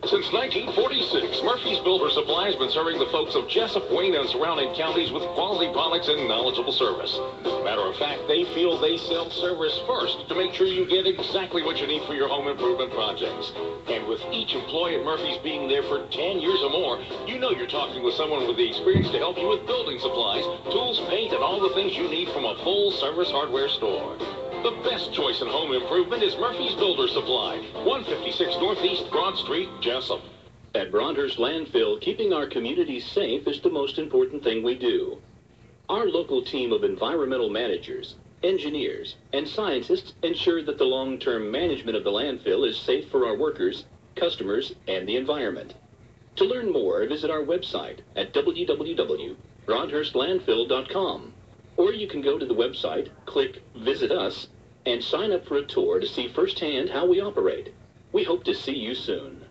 Since 1946, Murphy's Builder Supply has been serving the folks of Jessup, Wayne, and surrounding counties with quality products and knowledgeable service. Matter of fact, they feel they sell service first to make sure you get exactly what you need for your home improvement projects. And with each employee at Murphy's being there for 10 years or more, you know you're talking with someone with the experience to help you with building supplies, tools, paint, and all the things you need from a full-service hardware store. The best choice in home improvement is Murphy's Builder Supply, 156 Northeast Broad Street, Jessup. At Broadhurst Landfill, keeping our communities safe is the most important thing we do. Our local team of environmental managers, engineers, and scientists ensure that the long-term management of the landfill is safe for our workers, customers, and the environment. To learn more, visit our website at www.broadhurstlandfill.com. Or you can go to the website, click Visit Us, and sign up for a tour to see firsthand how we operate. We hope to see you soon.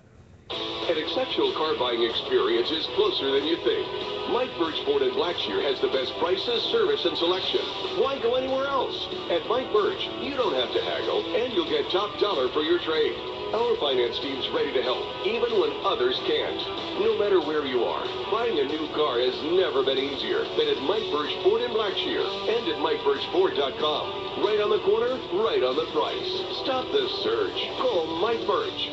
An exceptional car buying experience is closer than you think. Mike Birch Ford in Blackshear has the best prices, service, and selection. Why go anywhere else? At Mike Birch, you don't have to haggle, and you'll get top dollar for your trade. Our finance team's ready to help, even when others can't. No matter where you are, buying a new car has never been easier than at Mike Birch Ford in Blackshear and at MikeBirchFord.com. Right on the corner, right on the price. Stop the search. Call Mike Birch.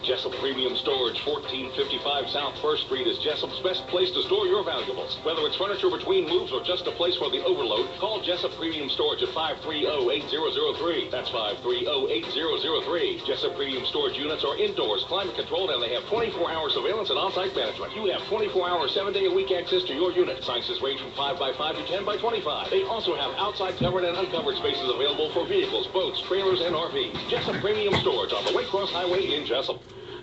Jessup Premium Storage, 1455 South 1st Street is Jessup's best place to store your valuables. Whether it's furniture between moves or just a place for the overload, call Jessup Premium Storage at 530-8003. That's 530-8003. Jessup Premium Storage units are indoors, climate controlled, and they have 24-hour surveillance and on-site management. You have 24-hour, 7-day-a-week access to your unit. Sizes range from 5x5 to 10x25. They also have outside covered and uncovered spaces available for vehicles, boats, trailers, and RVs. Jessup Premium Storage on the Waycross Highway in Jessup.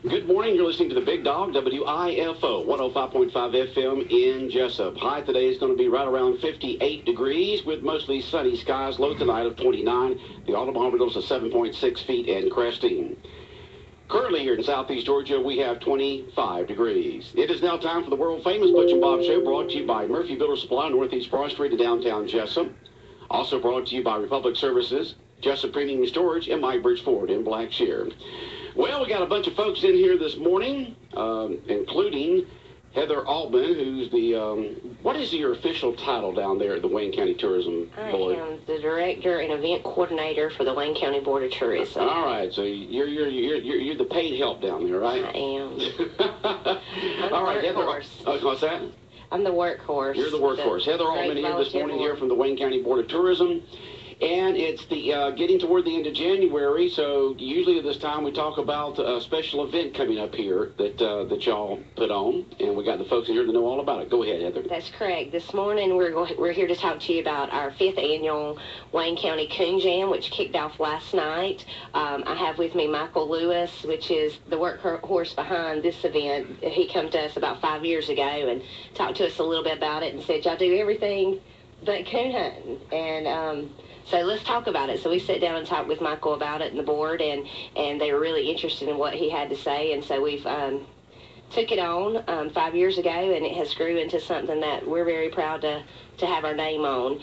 Good morning. You're listening to the Big Dog, WIFO, 105.5 FM in Jessup. High today is going to be right around 58 degrees with mostly sunny skies. Low tonight of 29. The Audubon is 7.6 feet and cresting. Currently here in southeast Georgia, we have 25 degrees. It is now time for the world-famous Butch and Bob Show, brought to you by Murphy Builder Supply, Northeast Broad Street in downtown Jessup. Also brought to you by Republic Services, Jessup Premium Storage, and Mike Birch Ford in Blackshear. Well, we got a bunch of folks in here this morning, including Heather Altman, who's the, what is your official title down there at the Wayne County Tourism Board? I am the Director and Event Coordinator for the Wayne County Board of Tourism. All right, so you're the paid help down there, right? I am. All right, Heather. What's that? I'm the workhorse. You're the workhorse. Heather Altman here this morning here from the Wayne County Board of Tourism. And it's the getting toward the end of January, so usually at this time we talk about a special event coming up here that y'all put on, and we got the folks in here to know all about it. Go ahead, Heather. That's correct. This morning we're here to talk to you about our 5th annual Wayne County Coon Jam, which kicked off last night. I have with me Michael Lewis, which is the workhorse behind this event. He came to us about 5 years ago and talked to us a little bit about it and said, y'all do everything but coon hunting. And so let's talk about it. So we sat down and talked with Michael about it and the board, and they were really interested in what he had to say. And so we've took it on 5 years ago, and it has grew into something that we're very proud to have our name on.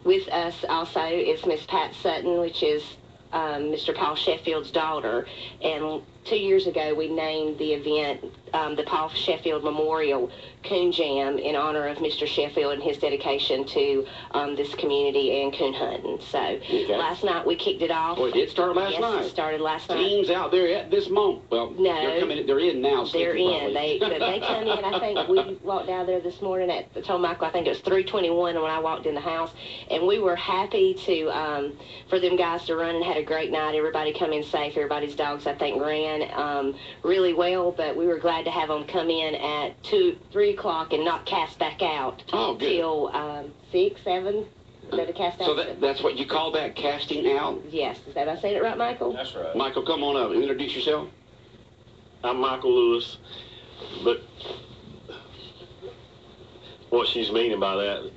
With us also is Miss Pat Sutton, which is Mr. Paul Sheffield's daughter. And 2 years ago, we named the event the Paul Sheffield Memorial Coon Jam in honor of Mr. Sheffield and his dedication to this community and coon hunting. So last night we kicked it off. Oh, it did start last night. Yes, it started last night. Teams out there at this moment. Well, no, they're in now. They're in. They come in. I think we walked down there this morning at, I told Michael, I think it was 3:21 when I walked in the house, and we were happy to for them guys to run and had a great night. Everybody come in safe. Everybody's dogs, I think, ran really well, but we were glad to have them come in at 3 o'clock and not cast back out till 6, 7. Cast out. So that's what you call that, casting out? Yes. Is that, am I saying it right, Michael? That's right. Michael, come on up and introduce yourself. I'm Michael Lewis, but what she's meaning by that,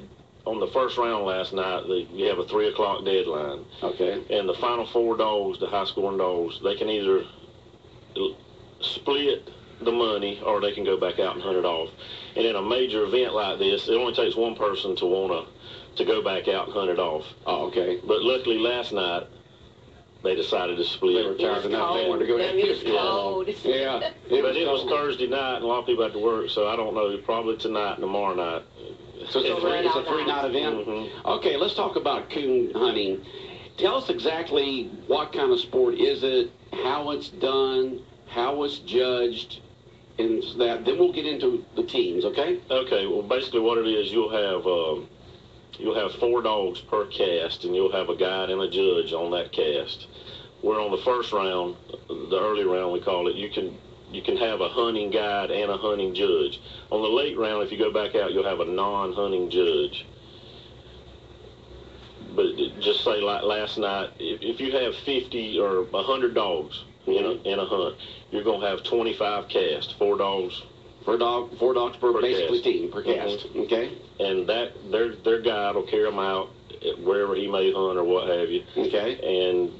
on the first round last night, you have a 3 o'clock deadline. Okay. And the final 4 dogs, the high-scoring dogs, they can either split the money or they can go back out and hunt it off. And in a major event like this, it only takes one person to want to go back out and hunt it off. Oh, okay. But luckily last night, they decided to split. They were tired enough. They wanted to go ahead. It was cold. Yeah. But it was Thursday night, and a lot of people had to work, so I don't know. Probably tonight and tomorrow night. So it's a three-night event? Mm-hmm. Okay, let's talk about coon hunting. Tell us exactly what kind of sport is it, how it's done, how it's judged, and that. Then we'll get into the teams, okay? Okay, well, basically what it is, you'll have 4 dogs per cast, and you'll have a guide and a judge on that cast. Where on the first round, the early round we call it, you can have a hunting guide and a hunting judge. On the late round, if you go back out, you'll have a non-hunting judge. But just say like last night, if you have 50 or 100 dogs in a hunt, you're going to have 25 casts, 4 dogs. 4 dogs per basically cast. team per cast. Mm-hmm. Okay. And that their guide will carry them out wherever he may hunt or what have you. Okay. And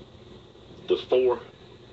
the 4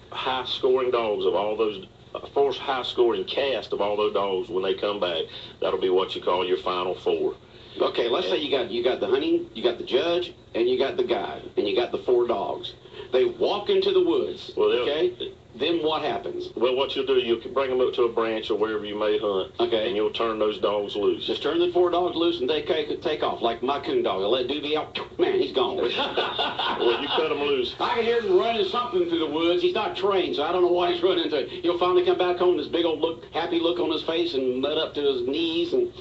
high-scoring dogs of all those, 4 high-scoring cast of all those dogs, when they come back, that'll be what you call your final 4. Okay, let's say you got the hunting, you got the judge, and you got the guide, and you got the 4 dogs. They walk into the woods. Well, okay. Then what happens? Well, what you'll do, you'll bring them up to a branch or wherever you may hunt. Okay. And you'll turn those dogs loose. Just turn the 4 dogs loose and they take off like my coon dog. I let Doobie out. Man, he's gone. Well, you cut them loose. I can hear him running something through the woods. He's not trained, so I don't know what he's running into. He'll finally come back home, this big old happy look on his face, and let up to his knees, and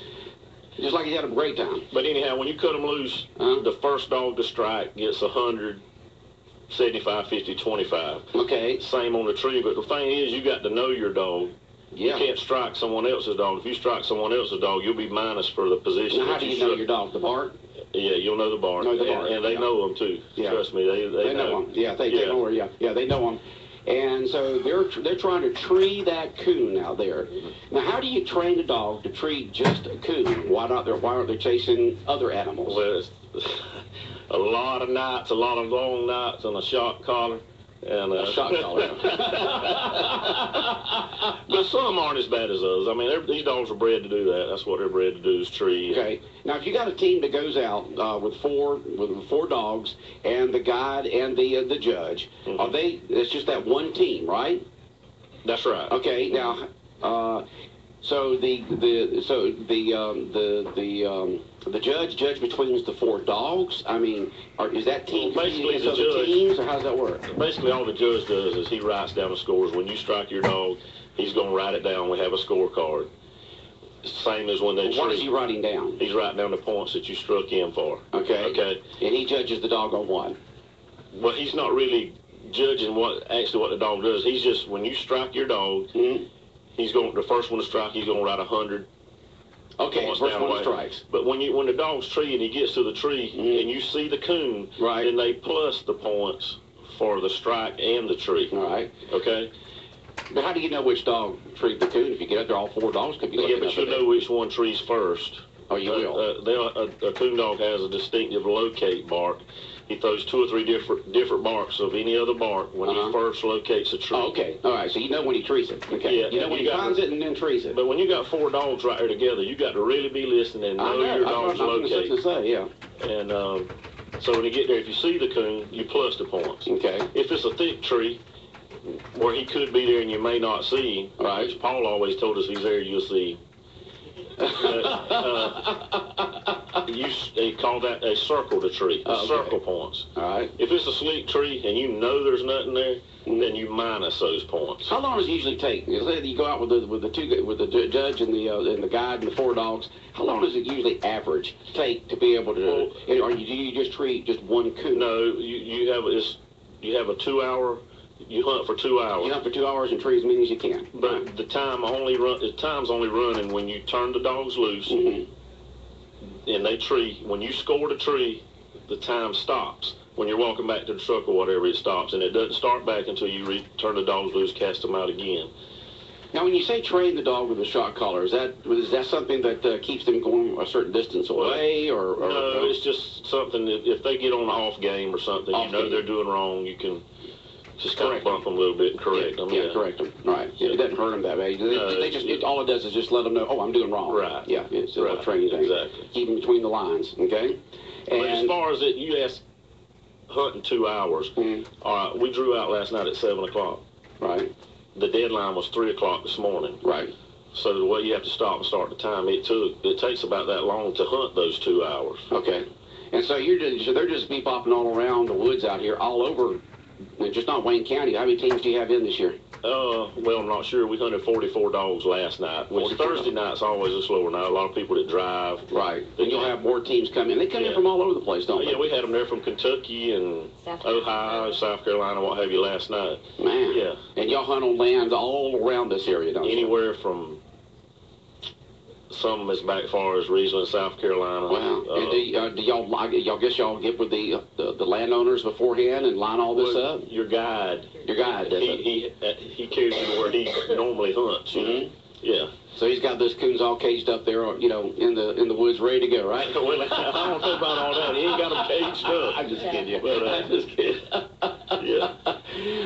just like he had a great time. But anyhow, when you cut them loose, the first dog to strike gets 100, 75, 50, 25. Okay. Same on the tree, but the thing is, you got to know your dog. Yeah. You can't strike someone else's dog. If you strike someone else's dog, you'll be minus for the position. Now, how do you know your dog? The bark? Yeah, you'll know the bark. Know the bark. And they know them, too. Yeah. Trust me, they know them. Yeah, they know. Yeah, they know them. And so they're trying to tree that coon out there. Now, how do you train a dog to tree just a coon? Why aren't they chasing other animals? Well, it's a lot of nights, a lot of long nights on a shot collar. And a shot collar. But some aren't as bad as others. I mean, these dogs are bred to do that. That's what they're bred to do, is tree. Okay. Now, if you got a team that goes out with four dogs and the guide and the judge, are they? It's just that one team, right? That's right. Okay. Now, so the judge between the 4 dogs. I mean, is that team basically the judge teams, or how does that work? Basically, all the judge does is he writes down the scores. When you strike your dog, he's going to write it down. We have a scorecard. Same as when they What is he writing down? He's writing down the points that you struck in for. Okay. Okay. And he judges the dog on what? Well, he's not really judging what the dog does. He's just, when you strike your dog, he's going, the first one to strike, he's going to write 100. Okay, first one strikes. But when the dog's tree and he gets to the tree and you see the coon, then they plus the points for the strike and the tree. All right. Okay. But how do you know which dog treed the coon? If you get up there, all 4 dogs could be looking. Yeah, but you'll know which one trees first. Oh, you will. A coon dog has a distinctive locate bark. He throws 2 or 3 different barks of any other bark when he first locates a tree. Oh, okay. All right. So you know when he trees it. Okay. Yeah, you know when he finds it and then trees it. But when you got 4 dogs right there together, you got to really be listening and know your dog's locate. To say, yeah. And so when you get there, if you see the coon, you plus the points. Okay. If it's a thick tree where he could be there and you may not see him, which Paul always told us he's there, you'll see him. They call that a circle to tree, circle points. All right. If it's a sleek tree and you know there's nothing there, then you minus those points. How long does it usually take? You go out with the judge and the guide and the 4 dogs. How long does it usually average take to be able to? Or do you just treat just one coon? No, you have a 2-hour. You hunt for 2 hours. You hunt for 2 hours and tree as many as you can. But the time's only running when you turn the dogs loose and they tree. When you score the tree, the time stops. When you're walking back to the truck or whatever, it stops, and it doesn't start back until you turn the dogs loose, cast them out again. Now, when you say train the dog with a shot collar, is that something that keeps them going a certain distance away, or no? It's just something that if they get on an off game or something, they're doing wrong, you can just kind of bump them a little bit and correct them. Yeah, correct them. Right. Yeah. It doesn't hurt them that way. All it does is just let them know, oh, I'm doing wrong. Right. Yeah, it's a training thing. Exactly. Keep them between the lines, okay? But as far as you ask hunting 2 hours. All right, we drew out last night at 7 o'clock. Right. The deadline was 3 o'clock this morning. Right. So the way you have to stop and start the time, it takes about that long to hunt those 2 hours. Okay. And so they're just be popping all around the woods out here, all over, just not Wayne County. How many teams do you have in this year? Well, I'm not sure. We hunted 44 dogs last night, which Thursday night's always a slower night. A lot of people that drive. Right. And you'll have more teams come in. They come in from all over the place, don't they? Yeah, we had them there from Kentucky and Ohio, South Carolina, what have you, last night. Man. Yeah. And y'all hunt on lands all around this area, don't you? Anywhere from some as back far as Riesland, South Carolina. Wow. And do y'all guess y'all get with the landowners beforehand and line all this up? Your guide. Your guide does it. He carries you to where he normally hunts. Yeah. So he's got those coons all caged up there, in the woods, ready to go, right? Well, I don't know about all that. He ain't got them caged up. I'm just kidding you. But, I'm just kidding. Yeah.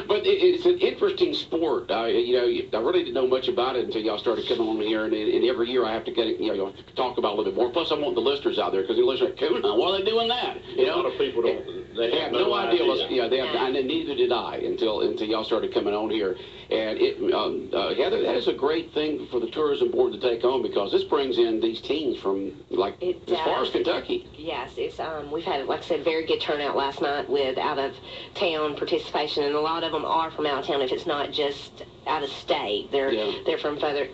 But it's an interesting sport. I really didn't know much about it until y'all started coming on here, and every year I have to get talk about it a little bit more. Plus, I want the listeners out there because the listeners are coon hunt. Why are they doing that? A lot of people don't. They have no idea. And neither did I until y'all started coming on here. And Heather, that is a great thing for the tourism board to take on because this brings in these teams from as far as Kentucky. Yes, it's we've had, like I said, very good turnout last night with out of town participation, and a lot of them are from out of town. If it's not just out of state, they're from further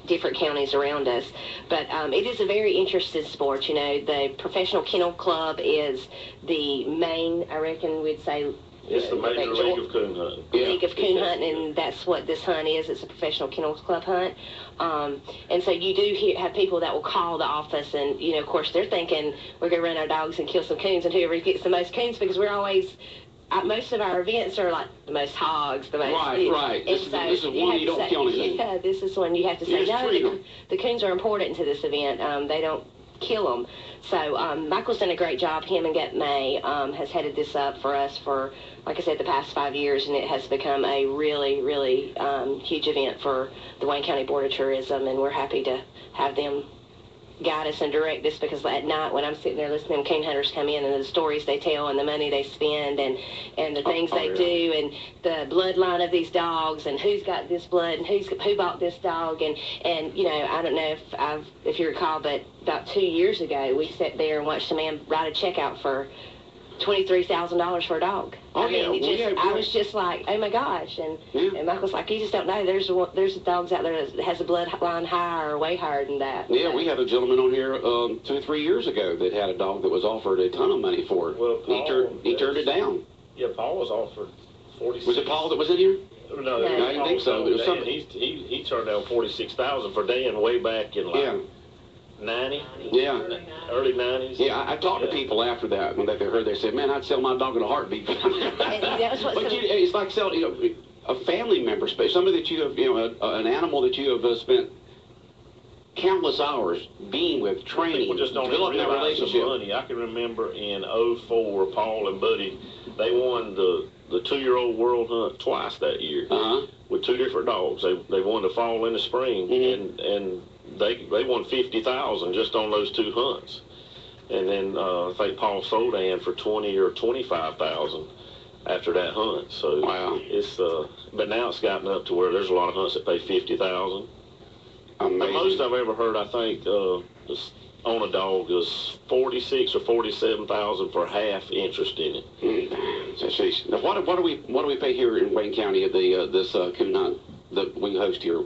different counties around us. But it is a very interesting sport. The Professional Kennel Club is the main, I reckon we'd say. It's the major league of coon hunting. League of coon hunting, and that's what this hunt is. It's a professional kennel club hunt. And so you do have people that will call the office, and, of course, they're thinking we're going to run our dogs and kill some coons, and whoever gets the most coons, because we're always, most of our events are like the most hogs, the most. Right. This is one you don't kill anything. Yeah, this is one you have to say, no, the coons are important to this event. They don't kill them. So Michael's done a great job. Him and Get May has headed this up for us for, like I said, the past 5 years, and it has become a really, really huge event for the Wayne County Board of Tourism, and we're happy to have them guide us and direct us, because at night when I'm sitting there listening to coon hunters come in and the stories they tell and the money they spend and the things they do and the bloodline of these dogs and who's got this blood and who bought this dog and I don't know if you recall, but about 2 years ago we sat there and watched a man write a check out for $23,000 for a dog. I was just like, oh my gosh, and Michael's like, you just don't know. There's dogs out there that has a bloodline higher or way higher than that. Yeah, we had a gentleman on here 2 or 3 years ago that had a dog that was offered a ton of money for it. Well, Paul, he turned it down. Yeah, Paul was offered 46. Was it Paul that was in here? No, I didn't think so. It was something. He turned down $46,000 for Dan way back in 90? Yeah. Early 90s? Yeah, I talked to people after that when they heard. They said, man, I'd sell my dog in a heartbeat. But it's like selling, a family member, somebody that you have, an animal that you have spent countless hours being with, training, people just don't developing that relationship. The money. I can remember in 2004, Paul and Buddy, they won the 2-year-old world hunt twice that year with 2 different dogs. They won the fall and the spring, and they won $50,000 just on those 2 hunts. And then I think Paul sold Ann for $20,000 or $25,000 after that hunt. So wow. It's but now it's gotten up to where there's a lot of hunts that pay $50,000. The most I've ever heard, I think, on a dog is $46,000 or $47,000 for half interest in it. Now, what do we pay here in Wayne County at this coon hunt that we host here?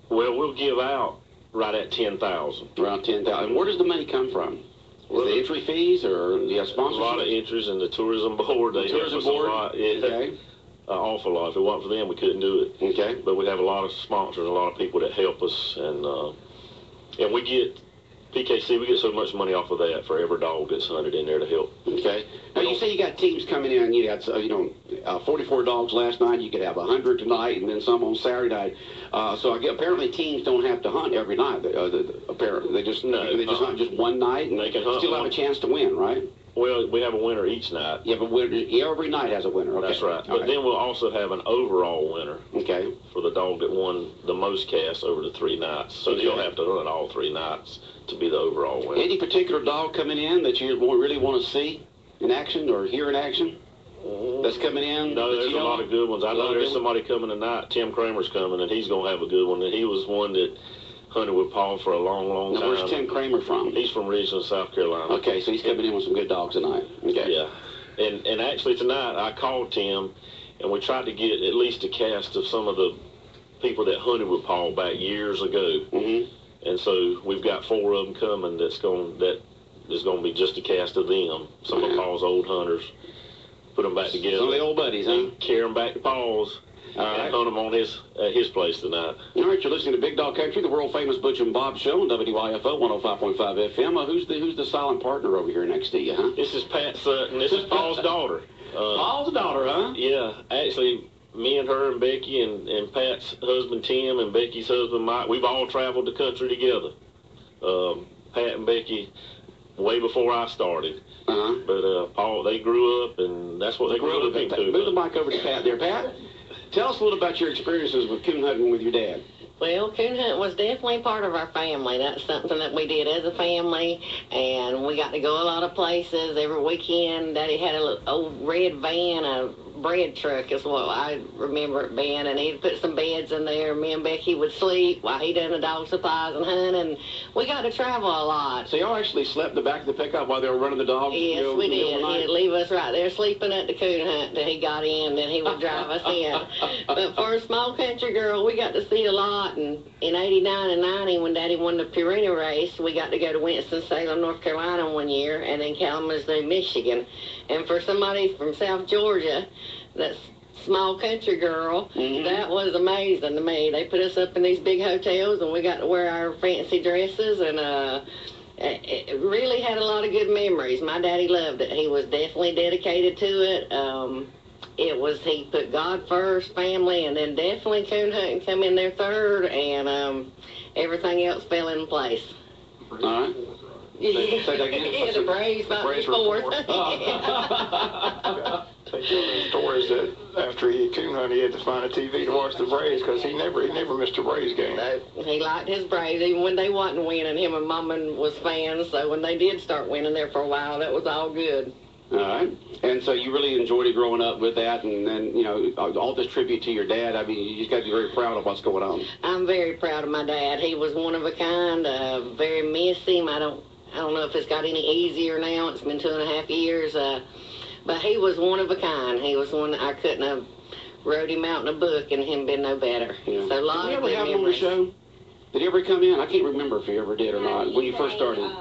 Well, we'll give out right at $10,000. Around $10,000. Where does the money come from? Is the entry fees, or do you have sponsorships? A lot of entries in the tourism board. They help us a lot. Yeah. Okay. An awful lot. If it wasn't for them, we couldn't do it. Okay. But we have a lot of sponsors, a lot of people that help us, and we get PKC. We get so much money off of that for every dog that's hunted in there to help. Okay. Now you say you got teams coming in. You got 44 dogs last night. You could have 100 tonight, and then some on Saturday night. So apparently teams don't have to hunt every night. Apparently they just hunt just one night, and they can hunt still have a chance to win, right? Well, we have a winner each night. Yeah, but every night has a winner. Okay. That's right. But then we'll also have an overall winner. Okay. For the dog that won the most casts over the 3 nights. So you'll have to hunt all 3 nights to be the overall winner. Any particular dog coming in that you really want to see in action or hear in action? that's coming in? No, there's a lot of good ones. I know there's somebody coming tonight. Tim Kramer's coming, and he's going to have a good one. And he was one that hunted with Paul for a long, long time. Now, where's Tim Kramer from? He's from Ridgeland, South Carolina. Okay, so he's coming in with some good dogs tonight. Okay. Yeah. And actually tonight I called Tim, and we tried to get at least a cast of some of the people that hunted with Paul back years ago. Mm-hmm. And so we've got 4 of them coming that is going to be just a cast of them. Some of Paul's old hunters. Put them back together. Some of the old buddies, huh? And carry them back to Paul's. And hunt them on his place tonight. All right, you're listening to Big Dog Country, the world-famous Butch and Bob show on WYFO 105.5 FM. Who's the silent partner over here next to you, huh? This is Pat Sutton. This is Paul's daughter. Paul's daughter, huh? Yeah, actually, me and her and Becky and Pat's husband Tim and Becky's husband Mike, we've all traveled the country together. Pat and Becky, way before I started. But Paul, they grew up, and that's what they grew up into. Move the mic over to Pat there. Pat, tell us a little about your experiences with coon hunting with your dad. Well, coon hunt was definitely part of our family. That's something that we did as a family, and we got to go a lot of places every weekend. Daddy had a old red van, a bread truck is what I remember it being, and he'd put some beds in there. Me and Becky would sleep while he done the dog supplies and hunt, and we got to travel a lot. So y'all actually slept in the back of the pickup while they were running the dogs? Yes, we did. He'd leave us right there sleeping at the coon hunt till he got in, then he would drive us in. But for a small country girl, we got to see a lot, and in 89 and 90, when Daddy won the Purina race, we got to go to Winston-Salem, North Carolina one year, and then Kalamazoo, Michigan. And for somebody from South Georgia, that small country girl, that was amazing to me. They put us up in these big hotels, and we got to wear our fancy dresses, and it really had a lot of good memories. My daddy loved it. He was definitely dedicated to it. He put God first, family, and then definitely coon hunting come in there third, and everything else fell in place. All right. Say that again. Yeah, the Braves might be fourth. They tell me stories that after he coon hunted, he had to find a TV to watch the Braves because he never missed a Braves game. No, he liked his Braves, even when they wasn't winning. Him and Mama was fans, so when they did start winning there for a while, that was all good. All right. And so you really enjoyed it growing up with that, and then, you know, all this tribute to your dad. I mean, you just got to be very proud of what's going on. I'm very proud of my dad. He was one of a kind, very miss him. I don't know if it's got any easier now. It's been 2.5 years. But he was one of a kind. He was one that I couldn't have wrote him out in a book and him been no better. Yeah. So a lot did of you ever have him on the show? Did he ever come in? I can't remember if he ever did or not. When you first started.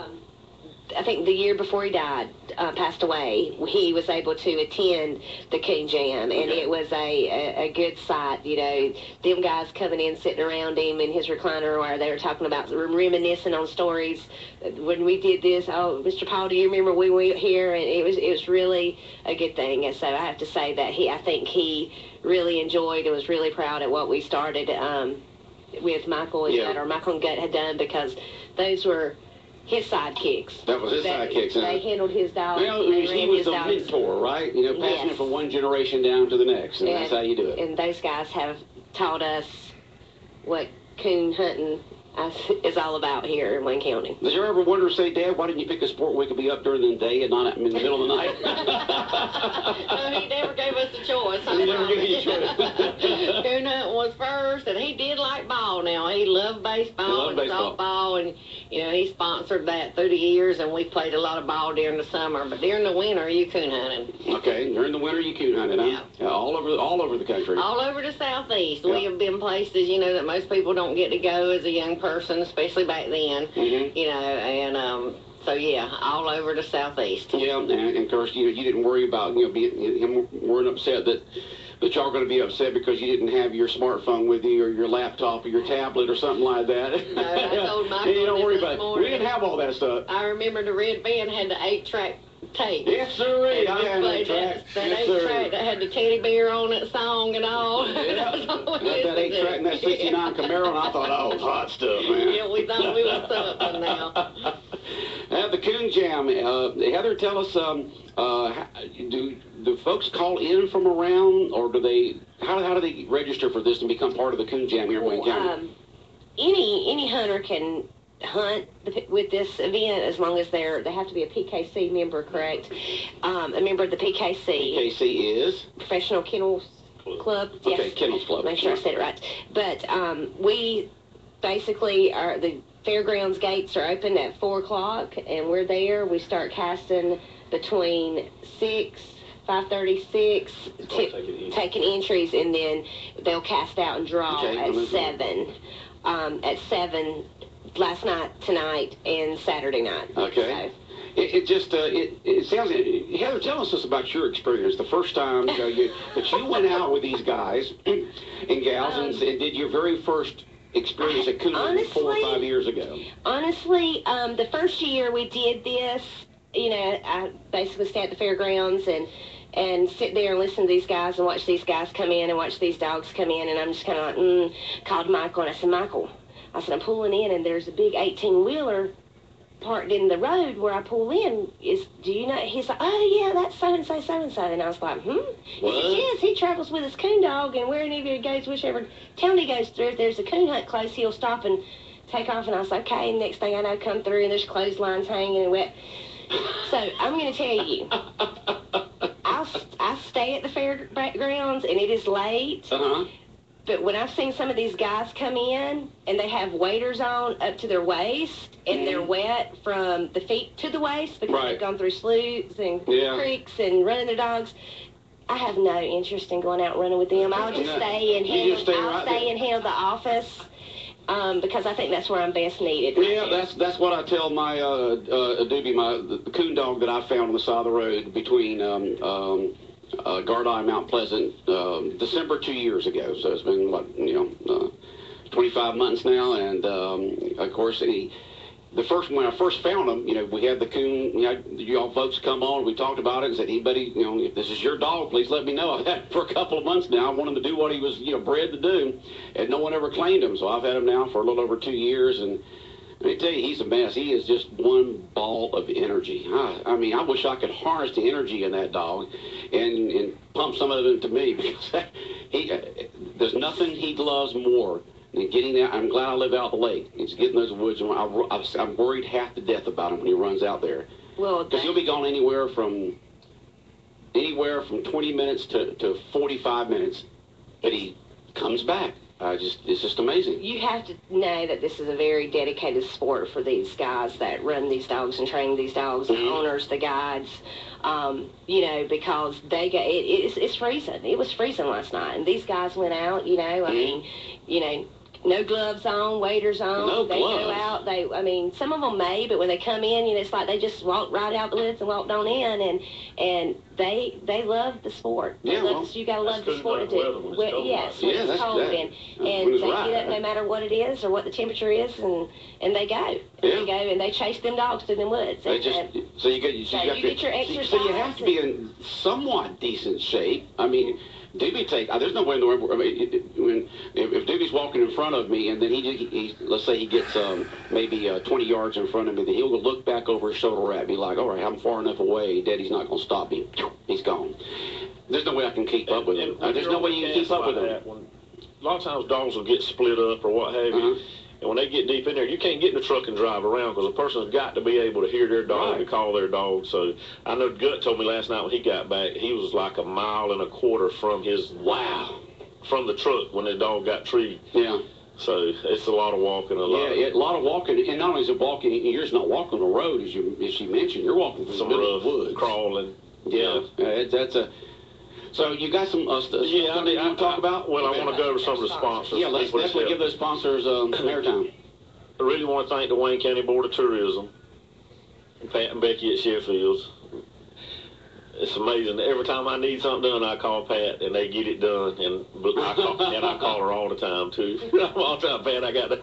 I think the year before he died, passed away, he was able to attend the Coon Jam, and it was a good sight. You know, them guys coming in, sitting around him in his recliner, where they were talking about reminiscing on stories. When we did this, oh, Mr. Paul, do you remember we were here? And it was really a good thing. And so I have to say that I think he really enjoyed and was really proud at what we started with Michael and Gut, or Michael and Gut had done, because those were his sidekicks. That was his sidekicks, huh? They handled his dogs. Well, he was the mentor, right? You know, passing it from one generation down to the next, and that's how you do it. And those guys have taught us what coon hunting is all about here in Wayne County. Did you ever wonder, say, Dad, why didn't you pick a sport we could be up during the day and not in the middle of the night? No, he never gave us a choice. He never gave you a choice. Coon hunting was first, and he did like ball now. He loved baseball and softball, and, you know, he sponsored that through the years, and we played a lot of ball during the summer. But during the winter, you coon hunting. Okay, during the winter, you coon hunted, huh? Yeah. All over the country. All over the southeast. We have been places, you know, that most people don't get to go as a young person, especially back then. You know, and so yeah, all over the southeast. Yeah, and of course, you didn't worry about him weren't upset that y'all going to be upset because you didn't have your smartphone with you, or your laptop, or your tablet, or something like that. No, I told Michael you don't worry about it. Morning. We didn't have all that stuff. I remember the red van had the 8-track tape. Yes, sir. I had that 8-track. That 8-track that had the teddy bear on it, song and all. Yeah. That 8-track and that 69 Camaro, and I thought, oh, hot stuff, man. Yeah, we thought we was something now. At the Coon Jam, Heather, tell us, do folks call in from around, or do they? How do they register for this and become part of the Coon Jam here in Wayne County? Any hunter can hunt with this event as long as they have to be a PKC member, correct? A member of the PKC. PKC is? Professional Kennels Club. Okay, Yes. Kennels Club. Make sure I said it right. But we basically are, the fairgrounds gates are open at 4 o'clock, and we're there. We start casting between 5:36, taking entries, and then they'll cast out and draw at 7. At 7 last night, tonight, and Saturday night. Okay. So, It sounds, Heather, tell us about your experience. The first time that you went out with these guys and gals and did your very first experience at coon hunting 4 or 5 years ago. Honestly, the first year we did this, I basically stay at the fairgrounds and sit there and listen to these guys and watch these guys come in and watch these dogs come in, and I'm just kind of like, called Michael, and I said, Michael, I'm pulling in, and there's a big 18-wheeler parked in the road where I pull in. Do you know? He's like, oh yeah, that's so-and-so, so-and-so. And I was like, He says, yes, he travels with his coon dog, and wherever he goes, whichever town he goes through, if there's a coon hunt close, he'll stop and take off. And I was like, okay, and next thing I know, come through, and there's clotheslines hanging and wet. So I'm going to tell you, I stay at the fairgrounds, and it is late. But when I've seen some of these guys come in, and they have waders on up to their waist, and they're wet from the feet to the waist because they've gone through sloughs and creeks and running their dogs, I have no interest in going out and running with them. I'll just stay and handle the office. Because I think that's where I'm best needed. Yeah, that's what I tell my Doobie, the coon dog that I found on the side of the road between Gardai and Mount Pleasant, December 2 years ago. So it's been 25 months now, and of course when I first found him, we had the coon, y'all folks come on, we talked about it and said, anybody, if this is your dog, please let me know. I've had him for a couple of months now. I want him to do what he was, bred to do, and no one ever claimed him. So I've had him now for a little over 2 years, and let me tell you, he's a mess. He is just one ball of energy. I mean, I wish I could harness the energy in that dog and pump some of it into me, because there's nothing he loves more than getting out. I'm glad I live out the lake. It's getting those woods. I'm worried half to death about him when he runs out there. Well, because he'll be gone anywhere from 20 minutes to 45 minutes, but he comes back. It's just amazing. You have to know that this is a very dedicated sport for these guys that run these dogs and train these dogs, the owners, the guides, because it's freezing. It was freezing last night, and these guys went out, I mean, no gloves on, waders on. No they gloves. Go out. Some of them may, but when they come in, it's like they just walked right out the woods and walked on in, and they love the sport. You gotta love the sport. Yes, when it's cold, and they get up no matter what it is or what the temperature is, and they go. They go and they chase them dogs through them woods. So you get your exercise. So you have to be in somewhat decent shape. I mean, Doobie there's no way in the world. I mean, if Doobie's walking in front of me, and then he let's say he gets maybe 20 yards in front of me, then he'll look back over his shoulder at me like, all right, I'm far enough away. Daddy's not going to stop me. He's gone. There's no way I can keep up with him. There's no way you can keep up with him. A lot of times dogs will get split up or what have you. And when they get deep in there, you can't get in the truck and drive around, because a person's got to be able to hear their dog and call their dog. So I know Gut told me last night when he got back, he was like 1.25 miles from his from the truck when his dog got treed. Yeah. So it's a lot of walking. A lot of walking, and not only is it walking, you're just not walking the road as you mentioned. You're walking through some rough woods, crawling. So you got some stuff you want to talk about? Well, I want to go over some of the sponsors. Yeah, let's definitely give those sponsors airtime. I really want to thank the Wayne County Board of Tourism, Pat and Becky at Sheffield's. It's amazing. Every time I need something done, I call Pat, and they get it done. And I call her all the time too. All the time, Pat, I got it.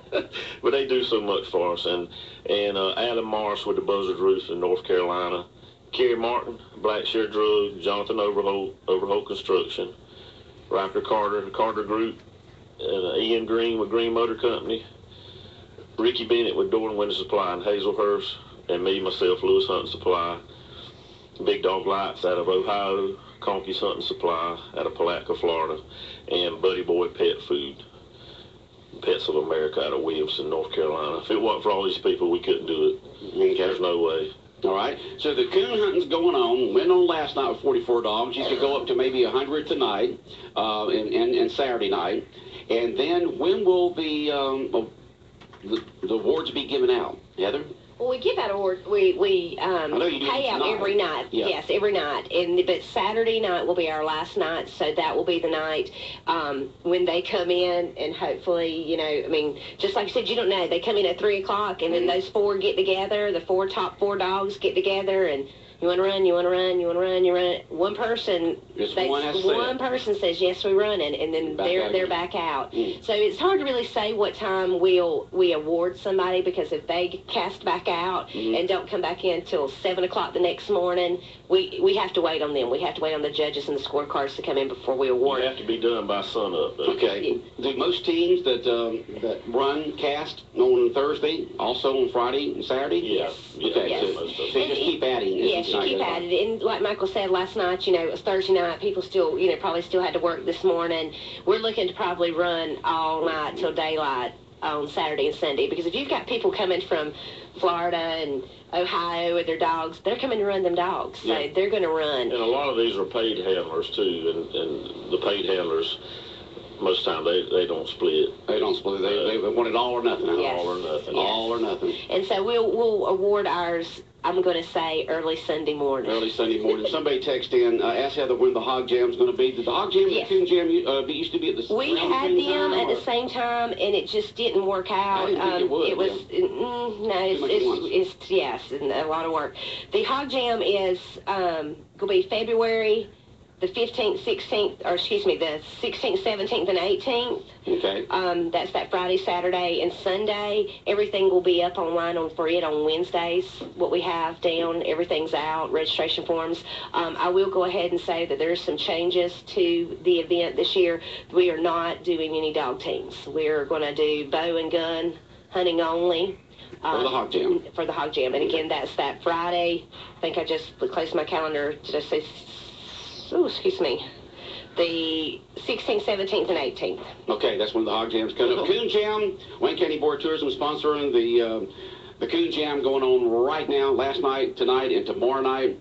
But they do so much for us. And Alan Morris with the Buzzard Roof in North Carolina. Kerry Martin, Blackshear Drug, Jonathan Overholt Construction, Riker Carter, the Carter Group, Ian Green with Green Motor Company, Ricky Bennett with Door and Window Supply in Hazelhurst, and myself, Lewis Hunting Supply, Big Dog Lights out of Ohio, Conkey's Hunting Supply out of Palatka, Florida, and Buddy Boy Pet Food. Pet Pets of America out of Williamson, North Carolina. If it wasn't for all these people, we couldn't do it. Okay. There's no way. All right. So the coon hunting's going on. Went on last night with 44 dogs. You could go up to maybe 100 tonight and Saturday night. And then when will the awards be given out, Heather? Well, we give out awards. We know you do pay out tonight. every night. Yeah. Yes, every night. But Saturday night will be our last night, so that will be the night when they come in, and hopefully, you know, I mean, just like you said, you don't know. They come in at 3 o'clock, and then those four get together. The top four dogs get together, and you want to run, you want to run, you want to run, you run. One person, one person says yes, we're running, and then they're back out. So it's hard to really say what time we award somebody, because if they cast back out and don't come back in till 7 o'clock the next morning, we have to wait on them. We have to wait on the judges and the scorecards to come in before we award. You have to be done by sunup. Okay. Do most teams that run cast on Thursday also on Friday and Saturday? Yes. Okay. Yes. So you just keep adding. Yes, you keep at it. And like Michael said last night, you know, it was Thursday night. People still, you know, probably still had to work this morning. We're looking to probably run all night till daylight on Saturday and Sunday, because if you've got people coming from Florida and Ohio with their dogs, they're coming to run them dogs. So they're going to run. And a lot of these are paid handlers too, and the paid handlers, most of the time they don't split. They don't split. They want it all or nothing. Yes. All or nothing. Yes. All or nothing. And so we'll award ours, I'm going to say, early Sunday morning. Early Sunday morning. Somebody text in, ask Heather when the hog jam's going to be. Did the hog jam and the coon jam used to be at the same time? We had them at the same time, and it just didn't work out. I didn't think it would. It was it's yes, and a lot of work. The hog jam is going to be February the 15th, 16th, or excuse me, the 16th, 17th, and 18th. Okay. That's that Friday, Saturday, and Sunday. Everything will be up online for it on Wednesdays. What we have down, everything's out, registration forms. I will go ahead and say that there's some changes to the event this year. We are not doing any dog teams. We're going to do bow and gun hunting only. For the hog jam. For the hog jam. And again, that's that Friday. I think I just closed my calendar to just say, oh, excuse me, the 16th, 17th, and 18th. Okay, that's when the hog jam's coming up. Coon Jam, Wayne County Board of Tourism sponsoring the Coon Jam going on right now, last night, tonight, and tomorrow night.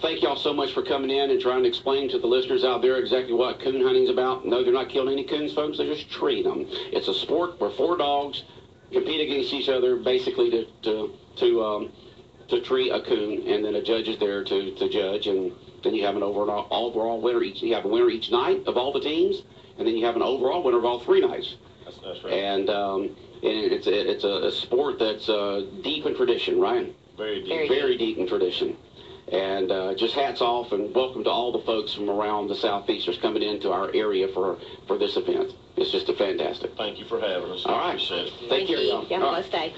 Thank y'all so much for coming in and trying to explain to the listeners out there exactly what coon hunting's about. No, they're not killing any coons, folks. They're just treating them. It's a sport where four dogs compete against each other, basically to tree a coon, and then a judge is there to judge, and then you have an overall winner each. You have a winner each night of all the teams, and then you have an overall winner of all 3 nights. That's right. And it's a sport that's deep in tradition, right? Very deep. Very deep in tradition. And just hats off and welcome to all the folks from around the Southeasters coming into our area for this event. It's just fantastic. Thank you for having us. All right. Appreciate it. Take care, y'all. Have a blessed day.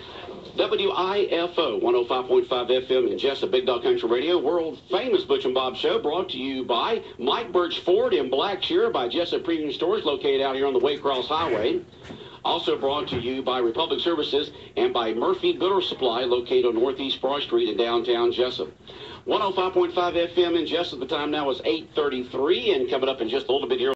WIFO 105.5 FM in Jessup Big Dog Country Radio, world famous Butch and Bob show, brought to you by Mike Birch Ford in Blackshear, by Jessup Premium Stores located out here on the Waycross Highway. Also brought to you by Republic Services and by Murphy Builder Supply located on Northeast Broad Street in downtown Jessup. 105.5 FM in Jessup. The time now is 8:33, and coming up in just a little bit here.